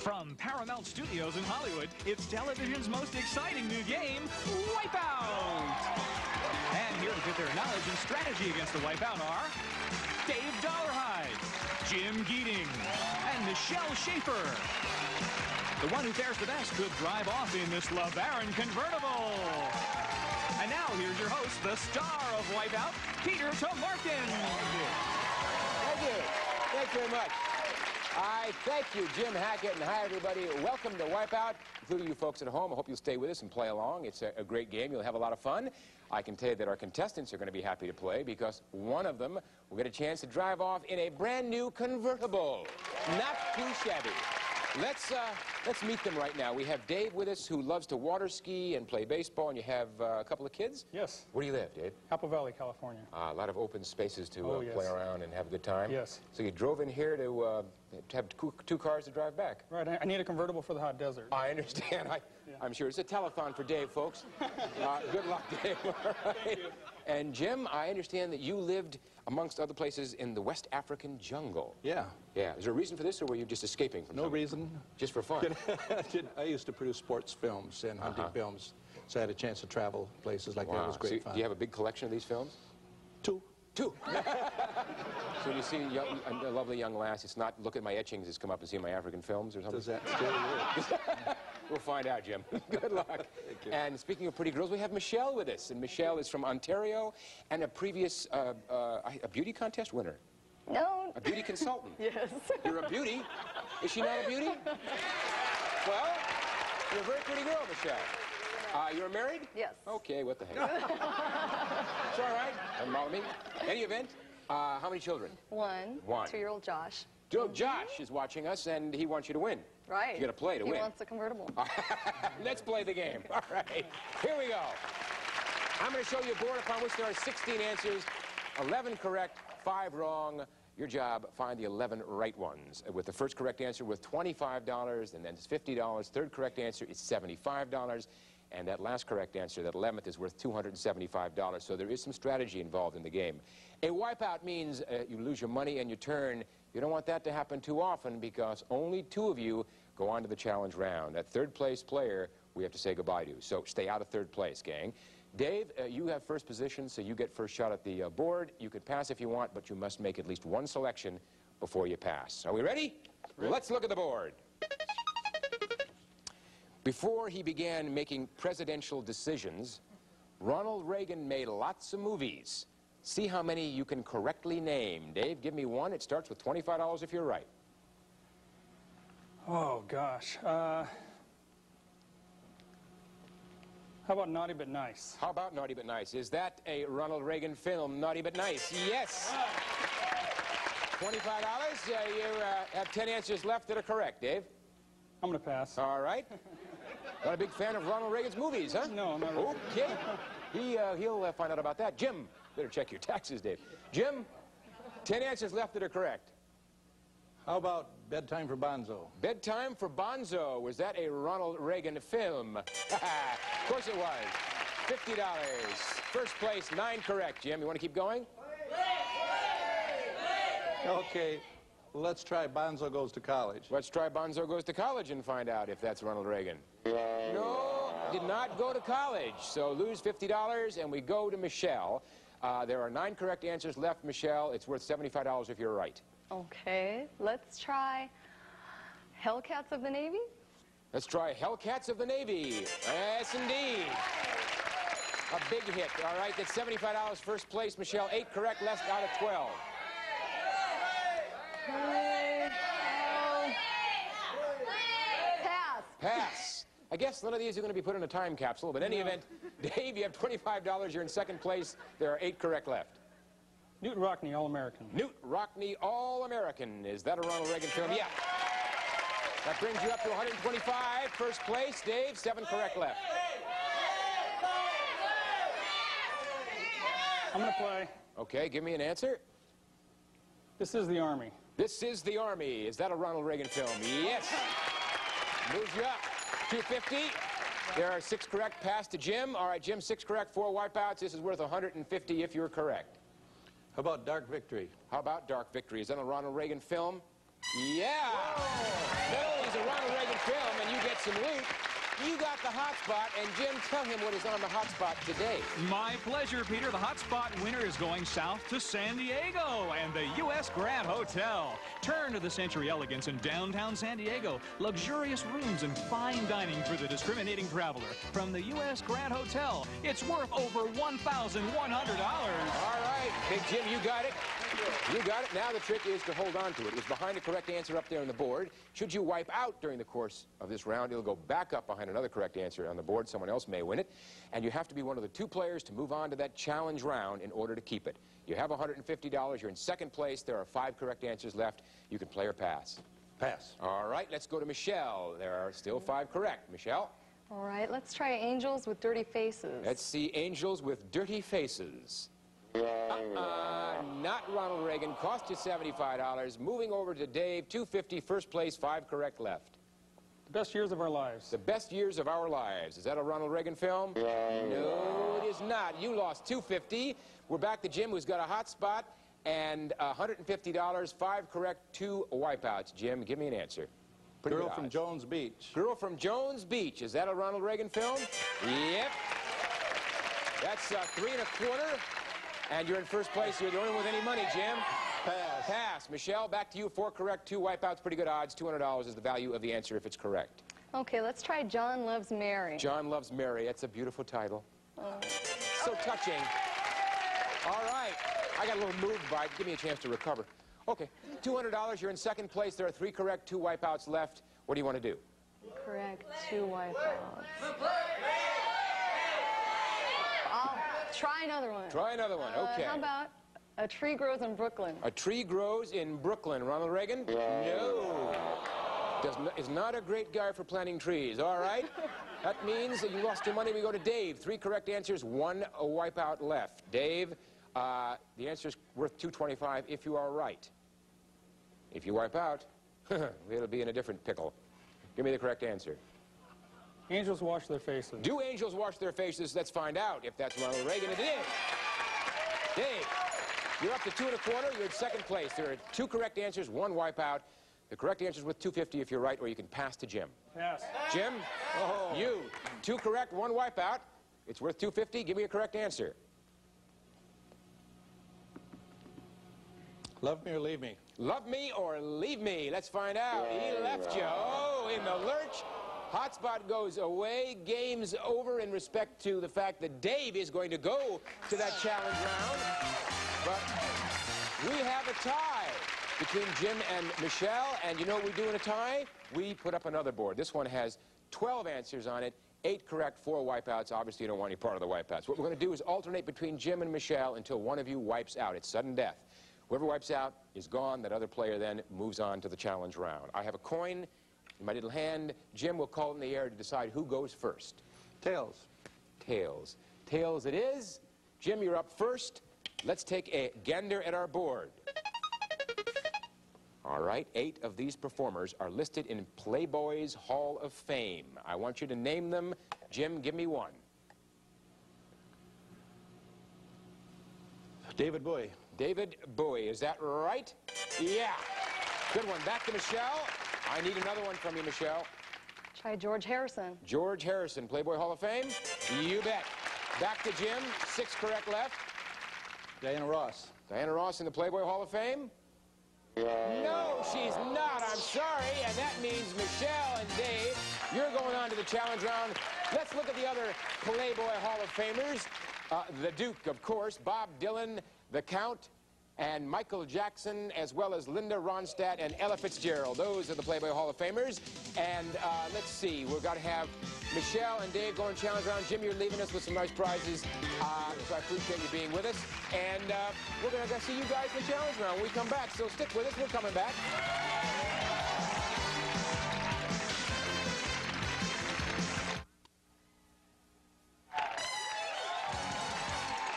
From Paramount Studios in Hollywood, it's television's most exciting new game, Wipeout! And here to put their knowledge and strategy against the Wipeout are Dave Dollarhide, Jim Geating, and Michelle Schaefer. The one who fares the best could drive off in this Lebaron Convertible. And now, here's your host, the star of Wipeout, Peter Tomarken. Thank you. Thanks very much. I thank you, Jim Hackett, and hi, everybody. Welcome to Wipeout, including you folks at home. I hope you'll stay with us and play along. It's a great game. You'll have a lot of fun. I can tell you that our contestants are going to be happy to play because one of them will get a chance to drive off in a brand new convertible. Not too shabby. Let's meet them right now. We have Dave with us, who loves to water ski and play baseball, and you have a couple of kids? Yes. Where do you live, Dave? Apple Valley, California. A lot of open spaces to yes. play around and have a good time? Yes. So you drove in here to have two cars to drive back? Right. I need a convertible for the hot desert. I understand. I'm sure. It's a telethon for Dave, folks. Good luck, Dave. All right. And Jim, I understand that you lived, amongst other places, in the West African jungle. Yeah. Yeah. Is there a reason for this, or were you just escaping from No something? reason. Just for fun? I used to produce sports films and hunting films, so I had a chance to travel places like that. It was great fun. Do you have a big collection of these films? Two. So when you see a lovely young lass, it's not, look at my etchings, it's come up and see my African films or something? Does that still work? We'll find out, Jim. Good luck. Thank you. And speaking of pretty girls, we have Michelle with us. And Michelle is from Ontario and a previous a beauty contest winner. No. A beauty consultant. Yes. You're a beauty? Is she not a beauty? Well, you're a very pretty girl, Michelle. You're married? Yes. Okay, what the heck. It's all right. Doesn't bother me. Any event, how many children? One. One. 2-year-old Josh. Josh is watching us, and he wants you to win. Right. You got to play to win. He wants a convertible. Let's play the game. All right. Here we go. I'm going to show you a board upon which there are 16 answers, 11 correct, 5 wrong. Your job, find the 11 right ones. With the first correct answer worth $25, and then it's $50. Third correct answer is $75. And that last correct answer, that 11th, is worth $275. So there is some strategy involved in the game. A wipeout means you lose your money and your turn. You don't want that to happen too often because only 2 of you go on to the challenge round. That third place player we have to say goodbye to. So stay out of third place, gang. Dave, you have first position, so you get first shot at the board. You can pass if you want, but you must make at least one selection before you pass. Are we ready? Let's look at the board. Before he began making presidential decisions, Ronald Reagan made lots of movies. See how many you can correctly name. Dave, give me one. It starts with $25 if you're right. Oh, gosh. How about Naughty But Nice? How about Naughty But Nice? Is that a Ronald Reagan film, Naughty But Nice? Yes. $25. You have 10 answers left that are correct. Dave? I'm going to pass. All right. Not a big fan of Ronald Reagan's movies, huh? No, not really. Okay. He'll find out about that. Jim, better check your taxes, Dave. Jim, 10 answers left that are correct. How about Bedtime for Bonzo? Bedtime for Bonzo. Was that a Ronald Reagan film? Of course it was. $50. First place, 9 correct. Jim, you want to keep going? Okay. Let's try Bonzo Goes to College. Let's try Bonzo Goes to College and find out if that's Ronald Reagan. No, did not go to college. So lose $50, and we go to Michelle. There are 9 correct answers left, Michelle. It's worth $75 if you're right. Okay. Let's try Hellcats of the Navy. Let's try Hellcats of the Navy. Yes, indeed. A big hit. All right, that's $75 first place, Michelle. 8 correct, left out of 12. Pass. Pass. I guess none of these are going to be put in a time capsule, but in any event, Dave, you have $25. You're in second place. There are 8 correct left. Newt Rockney, All-American. Newt Rockney, All-American. Is that a Ronald Reagan film? Yeah. That brings you up to 125. First place, Dave. 7 correct left. I'm going to play. Okay, give me an answer. This Is the Army. This Is the Army. Is that a Ronald Reagan film? Yes. Moves you up. 250. There are 6 correct. Pass to Jim. All right, Jim, 6 correct, 4 wipeouts. This is worth 150 if you're correct. How about Dark Victory? How about Dark Victory? Is that a Ronald Reagan film? Yeah! Not only is it a Ronald And Jim, tell him what is on the hot spot today. My pleasure, Peter. The hot spot winner is going south to San Diego and the U.S. Grand Hotel. Turn to the Century Elegance in downtown San Diego. Luxurious rooms and fine dining for the discriminating traveler. From the U.S. Grand Hotel, it's worth over $1,100. All right, Big Jim, you got it. You got it. Now the trick is to hold on to it. It was behind the correct answer up there on the board. Should you wipe out during the course of this round, it'll go back up behind another correct answer on the board. Someone else may win it. And you have to be one of the two players to move on to that challenge round in order to keep it. You have $150. You're in second place. There are 5 correct answers left. You can play or pass. Pass. All right, let's go to Michelle. There are still 5 correct. Michelle? All right, let's try angels with dirty faces. Let's see angels with dirty faces. Not Ronald Reagan. Cost you $75. Moving over to Dave, $250, first place, 5 correct left. The best years of our lives. The best years of our lives. Is that a Ronald Reagan film? No, it is not. You lost $250. We're back to Jim, who's got a hot spot, and $150, 5 correct, 2 wipeouts. Jim, give me an answer. Pretty Girl good from odds. Jones Beach. Girl from Jones Beach. Is that a Ronald Reagan film? Yep. That's 3 1/4. And you're in first place. You're the only one with any money, Jim. Pass. Pass. Michelle, back to you. 4 correct, 2 wipeouts. Pretty good odds. $200 is the value of the answer if it's correct. Okay, let's try John Loves Mary. John Loves Mary. That's a beautiful title. So touching. All right. I got a little moved by it. Give me a chance to recover. Okay. $200. You're in second place. There are 3 correct, 2 wipeouts left. What do you want to do? Correct, 2 wipeouts. I'll try another one. Try another one. Okay. How about A Tree Grows in Brooklyn? A Tree Grows in Brooklyn. Ronald Reagan? No. Is not a great guy for planting trees. All right. That means that you lost your money. We go to Dave. 3 correct answers, 1 wipeout left. Dave, the answer is worth $225 if you are right. If you wipe out, it'll be in a different pickle. Give me the correct answer. Angels wash their faces. Do angels wash their faces? Let's find out if that's Ronald Reagan. It is. Dave, you're up to 2 1/4. You're in second place. There are 2 correct answers, 1 wipeout. The correct answer is worth $250 if you're right, or you can pass to Jim. Pass. Jim, you, 2 correct, 1 wipeout. It's worth $250. Give me a correct answer. Love me or leave me? Love me or leave me? Let's find out. He left you. Oh, in the lurch. Hotspot goes away. Game's over in respect to the fact that Dave is going to go to that challenge round. But we have a tie between Jim and Michelle. And you know what we do in a tie? We put up another board. This one has 12 answers on it. 8 correct, 4 wipeouts. Obviously, you don't want any part of the wipeouts. What we're going to do is alternate between Jim and Michelle until one of you wipes out. It's sudden death. Whoever wipes out is gone. That other player then moves on to the challenge round. I have a coin in my little hand. Jim will call it in the air to decide who goes first. Tails. Tails. Tails it is. Jim, you're up first. Let's take a gander at our board. All right, 8 of these performers are listed in Playboy's Hall of Fame. I want you to name them. Jim, give me one. David Bowie. David Bowie, is that right? Yeah. Good one. Back to Michelle. I need another one from you, Michelle. Try George Harrison. George Harrison, Playboy Hall of Fame? You bet. Back to Jim. 6 correct left. Diana Ross. Diana Ross in the Playboy Hall of Fame? No, she's not. I'm sorry. And that means Michelle and Dave, you're going on to the challenge round. Let's look at the other Playboy Hall of Famers. The Duke, of course, Bob Dylan, the Count, and Michael Jackson, as well as Linda Ronstadt and Ella Fitzgerald. Those are the Playboy Hall of Famers. And let's see, we've got to have Michelle and Dave going challenge round. Jim, you're leaving us with some nice prizes, so I appreciate you being with us. And we're going to see you guys in the challenge round when we come back. So stick with us. We're coming back.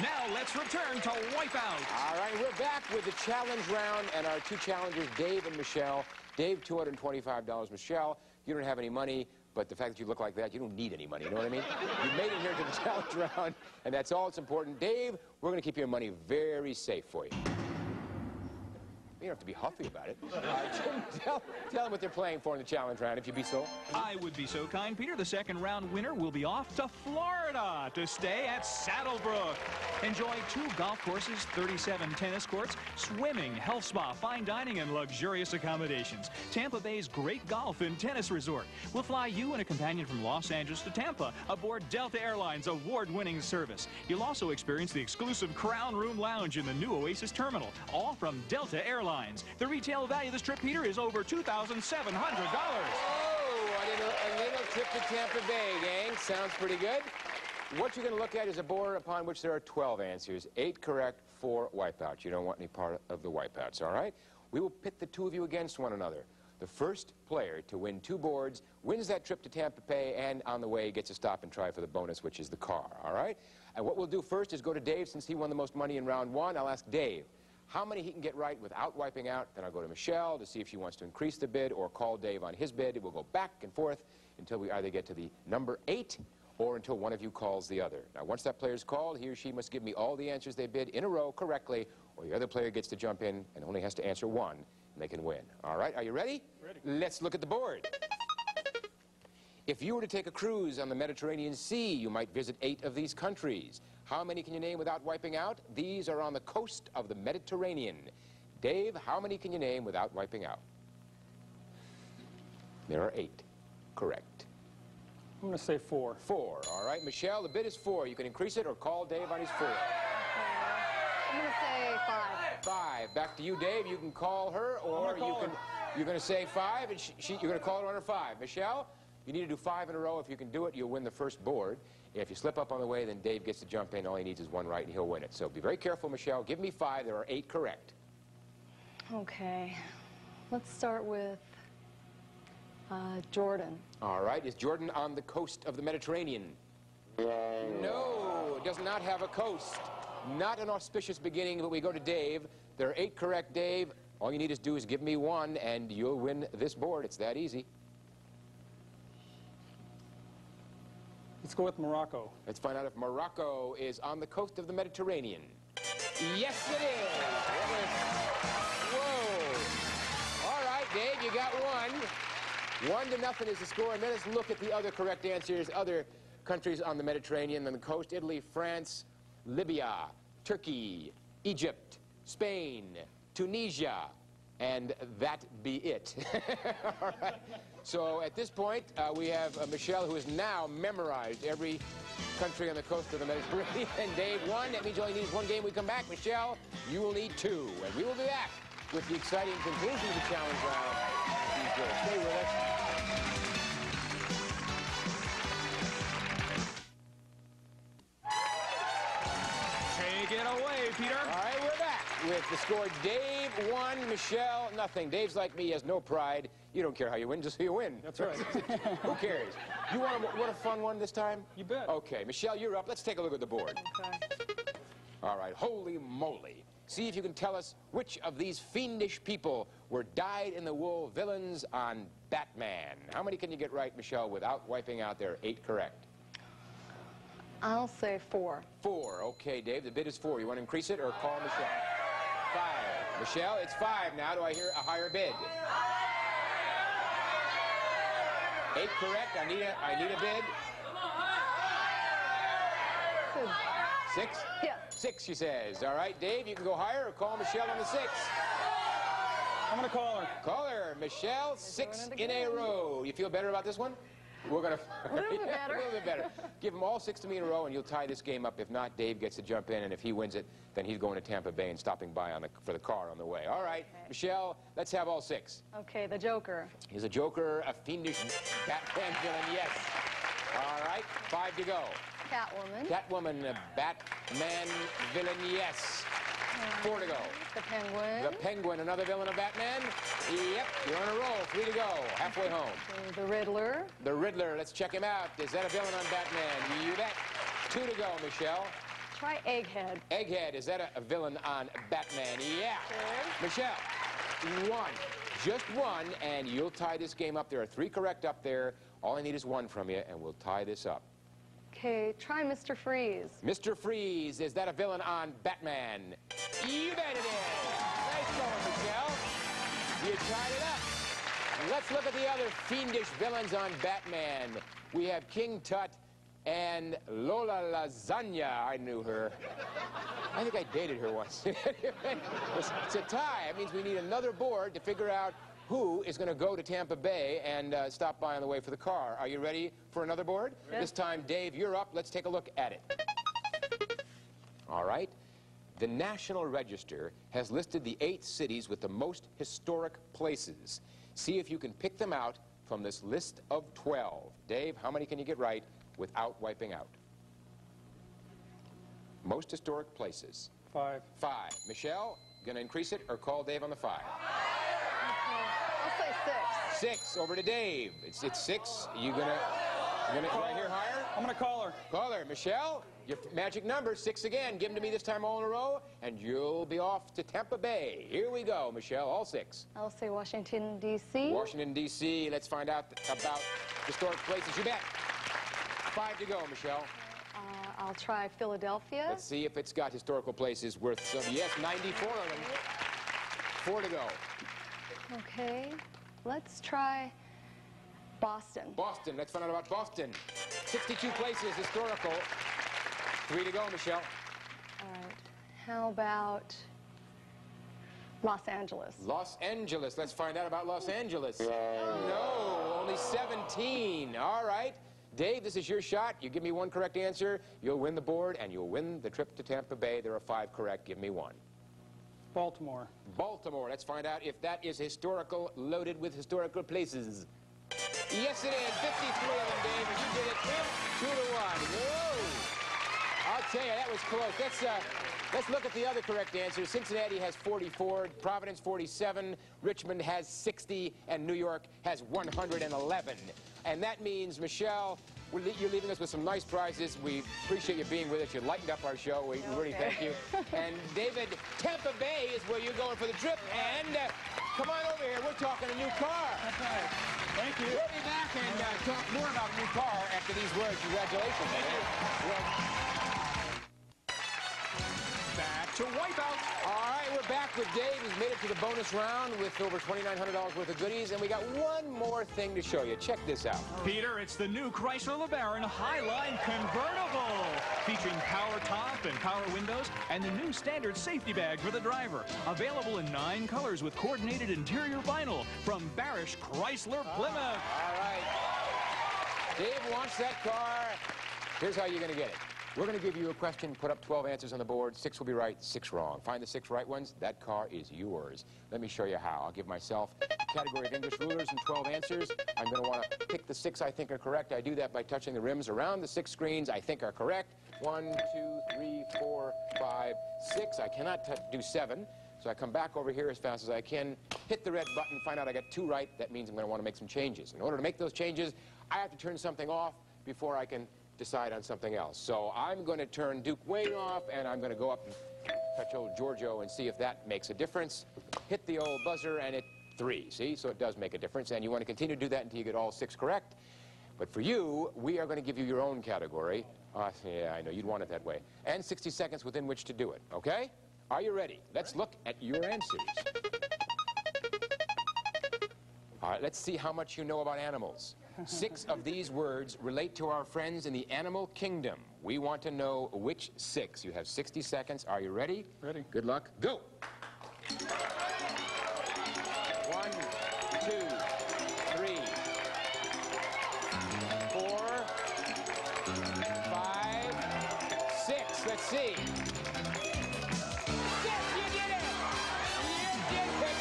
Now let's return to Wipeout. All right, we're back with the challenge round and our 2 challengers, Dave and Michelle. Dave, $225. Michelle, you don't have any money, but the fact that you look like that, you don't need any money, you know what I mean? You made it here to the challenge round, and that's all that's important. Dave, we're going to keep your money very safe for you. You don't have to be huffy about it. Tell them what they're playing for in the challenge round, if you'd be so. I would be so kind, Peter. The second round winner will be off to Florida to stay at Saddlebrook. Enjoy 2 golf courses, 37 tennis courts, swimming, health spa, fine dining, and luxurious accommodations. Tampa Bay's great golf and tennis resort. We'll fly you and a companion from Los Angeles to Tampa aboard Delta Airlines' award-winning service. You'll also experience the exclusive Crown Room Lounge in the new Oasis Terminal, all from Delta Airlines. The retail value of this trip, Peter, is over $2,700. Oh, a little trip to Tampa Bay, gang. Sounds pretty good. What you're going to look at is a board upon which there are 12 answers, 8 correct, 4 wipeouts. You don't want any part of the wipeouts, all right? We will pit the 2 of you against one another. The first player to win 2 boards wins that trip to Tampa Bay, and on the way gets to stop and try for the bonus, which is the car, all right? And what we'll do first is go to Dave, since he won the most money in round 1. I'll ask Dave how many he can get right without wiping out. Then I'll go to Michelle to see if she wants to increase the bid or call Dave on his bid. We'll go back and forth until we either get to the number 8 or until one of you calls the other. Now, once that player's called, he or she must give me all the answers they bid in a row correctly, or the other player gets to jump in and only has to answer 1, and they can win. All right, are you ready? Ready. Let's look at the board. If you were to take a cruise on the Mediterranean Sea, you might visit 8 of these countries. How many can you name without wiping out? These are on the coast of the Mediterranean. Dave, how many can you name without wiping out? There are 8. Correct. I'm going to say 4. 4. All right, Michelle, the bid is 4. You can increase it or call Dave on his 4. I'm going to say 5. 5. Back to you, Dave. You can call her, or you're going to say 5, and you're going to call her on her 5. Michelle, you need to do 5 in a row. If you can do it, you'll win the first board. If you slip up on the way, then Dave gets to jump in. All he needs is 1 right, and he'll win it. So be very careful, Michelle. Give me 5. There are 8 correct. Okay. Let's start with Jordan. All right. Is Jordan on the coast of the Mediterranean? No, it does not have a coast. Not an auspicious beginning, but we go to Dave. There are 8 correct, Dave. All you need to do is give me 1, and you'll win this board. It's that easy. Let's go with Morocco. Let's find out if Morocco is on the coast of the Mediterranean. Yes, it is. Whoa. All right, Dave, you got 1. 1-0 is the score. And then let's look at the other correct answers. Other countries on the Mediterranean on the coast: Italy, France, Libya, Turkey, Egypt, Spain, Tunisia, and that be it. All right. So at this point, we have Michelle, who has now memorized every country on the coast of the Mediterranean. And Dave 1. That means you only need 1 game. We come back. Michelle, you will need 2. And we will be back with the exciting conclusion of the challenge round. Stay with us. Take it away, Peter. All right, we're back with the score. Dave 1, Michelle nothing. Dave's like me, he has no pride. You don't care how you win, just so you win. That's right. Who cares? You want a fun one this time? You bet. Okay, Michelle, you're up. Let's take a look at the board. Okay. All right, holy moly. See if you can tell us which of these fiendish people were dyed-in-the-wool villains on Batman. How many can you get right, Michelle, without wiping out? There are 8 correct. I'll say 4. 4. Okay, Dave, the bid is 4. You want to increase it or call Michelle? 5. Michelle, it's 5 now. Do I hear a higher bid? 8 correct. I need a bid. 6? Yeah. 6, she says. All right, Dave, you can go higher or call Michelle on the 6. I'm going to call her. Call her, Michelle, 6 it in a again. row. You feel better about this one? We're going to... A little bit better. A little bit better. Give them all 6 to me in a row, and you'll tie this game up. If not, Dave gets to jump in, and if he wins it, then he's going to Tampa Bay and stopping by for the car on the way. All right, Okay. Michelle, let's have all 6. Okay, the Joker. He's a Joker, a fiendish Batman villain, yes. All right, 5 to go. Catwoman. Catwoman, a Batman villain, yes. 4 to go. The Penguin. The Penguin, another villain of Batman. Yep, you're on a roll. 3 to go. Halfway home. The Riddler. The Riddler, let's check him out. Is that a villain on Batman? You bet. 2 to go, Michelle. Try Egghead. Egghead, is that a villain on Batman? Yeah. Good. Michelle, 1. Just 1, and you'll tie this game up. There are 3 correct up there. All I need is 1 from you, and we'll tie this up. Okay, try Mr. Freeze. Mr. Freeze, is that a villain on Batman? You bet it is. Nice going, Michelle. You tied it up. Let's look at the other fiendish villains on Batman. We have King Tut and Lola Lasagna. I knew her. I think I dated her once. It's a tie. It means we need another board to figure out who is going to go to Tampa Bay and stop by on the way for the car. Are you ready for another board? Yes. This time, Dave, you're up. Let's take a look at it. All right. The National Register has listed the 8 cities with the most historic places. See if you can pick them out from this list of 12. Dave, how many can you get right without wiping out? Most historic places. 5. 5. Michelle, gonna increase it or call Dave on the 5? I'll say 6. 6. Over to Dave. It's 6. You gonna right here higher? I'm going to call her. Call her. Michelle, your magic number, 6 again. Give them to me this time all in a row, and you'll be off to Tampa Bay. Here we go, Michelle, all 6. I'll say Washington, D.C. Washington, D.C. Let's find out about historic places. You bet. 5 to go, Michelle. I'll try Philadelphia. Let's see if it's got historical places worth some. Yes, 94 of them. 4 to go. Okay. Let's try Boston. Boston. Let's find out about Boston. 62 places historical. 3 to go, Michelle. All right. How about Los Angeles? Los Angeles. Let's find out about Los Angeles. No, only 17. All right. Dave, this is your shot. You give me 1 correct answer, you'll win the board, and you'll win the trip to Tampa Bay. There are 5 correct. Give me 1. Baltimore. Baltimore. Let's find out if that is historical, loaded with historical places. Yes, it is. 53 of them, Dave, and you did it 2 to 1. Whoa! I'll tell you, that was close. Let's look at the other correct answers. Cincinnati has 44, Providence 47, Richmond has 60, and New York has 111. And that means, Michelle, you're leaving us with some nice prizes. We appreciate you being with us. You lightened up our show. We really thank you. And David, Tampa Bay is where you're going for the trip. And come on over here. We're talking a new car. Thank you. We'll be back and talk more about a new car after these words. Congratulations. Back to Wipeout. All right, we're back with Dave, who's made it to the bonus round with over $2,900 worth of goodies. And we got one more thing to show you. Check this out. Peter, it's the new Chrysler Lebaron Highline Convertible, featuring power top and power windows and the new standard safety bag for the driver. Available in 9 colors with coordinated interior vinyl from Barish Chrysler Plymouth. All right. Dave wants that car. Here's how you're going to get it. We're going to give you a question, put up 12 answers on the board. 6 will be right, 6 wrong. Find the 6 right ones. That car is yours. Let me show you how. I'll give myself a category of English rulers and 12 answers. I'm going to want to pick the 6 I think are correct. I do that by touching the rims around the 6 screens I think are correct. 1, 2, 3, 4, 5, 6. I cannot do 7. So I come back over here as fast as I can, hit the red button, find out I got 2 right. That means I'm going to want to make some changes. In order to make those changes, I have to turn something off before I can decide on something else. So I'm going to turn Duke Wayne off, and I'm going to go up and touch old Giorgio and see if that makes a difference. Hit the old buzzer, and it's 3. See? So it does make a difference, and you want to continue to do that until you get all 6 correct. But for you, we are going to give you your own category. Yeah, I know. You'd want it that way. And 60 seconds within which to do it. Okay? Are you ready? Let's look at your answers. All right, let's see how much you know about animals. 6 of these words relate to our friends in the animal kingdom. We want to know which 6. You have 60 seconds. Are you ready? Ready. Good luck. Go. 1, 2, 3, 4, 5, 6. Let's see. Yes, you did it! You did it!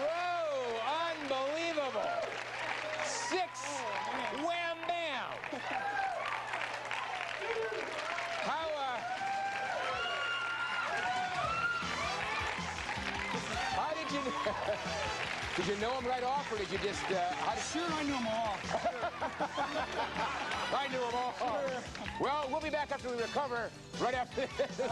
Whoa, unbelievable. 6, wham bam. How did you, did you know him right off, or did you just, Sure, I knew them all. I knew them all. Sure. Well, we'll be back after we recover, right after this.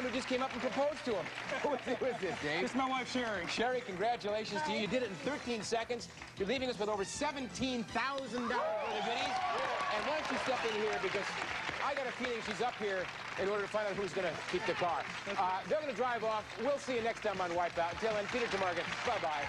who just came up and proposed to him. Who is this, Dave? It's my wife, Sherry. Sherry, congratulations to you. You did it in 13 seconds. You're leaving us with over $17,000 worth of goodies. And why don't you step in here, because I got a feeling she's up here in order to find out who's going to keep the car. They're going to drive off. We'll see you next time on Wipeout. Until then, Peter Tamarkin, bye-bye.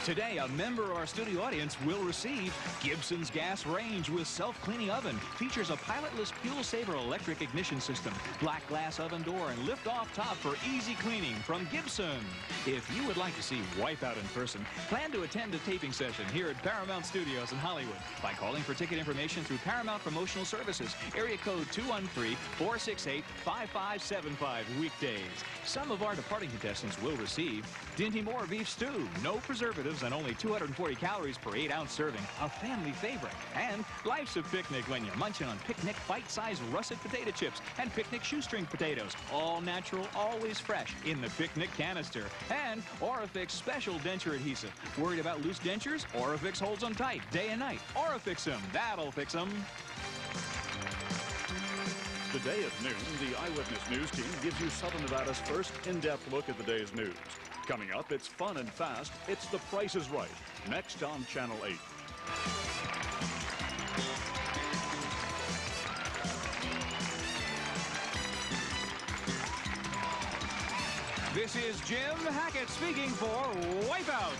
Today, a member of our studio audience will receive Gibson's gas range with self-cleaning oven. Features a pilotless fuel-saver electric ignition system, black glass oven door, and lift-off top for easy cleaning from Gibson. If you would like to see Wipeout in person, plan to attend a taping session here at Paramount Studios in Hollywood by calling for ticket information through Paramount Promotional Services, area code 213-468-5575 weekdays. Some of our departing contestants will receive Dinty Moore beef stew, no preservatives and only 240 calories per 8-ounce serving, a family favorite. And life's a picnic when you're munching on picnic bite-sized russet potato chips and picnic shoestring potatoes, all natural, always fresh in the picnic canister. And Orifix special denture adhesive. Worried about loose dentures? Orifix holds them tight day and night. Orifix them. That'll fix them. Today at noon, the Eyewitness News team gives you Southern Nevada's first in-depth look at the day's news. Coming up, it's fun and fast. It's The Price is Right, next on Channel 8. This is Jim Hackett speaking for Wipeout.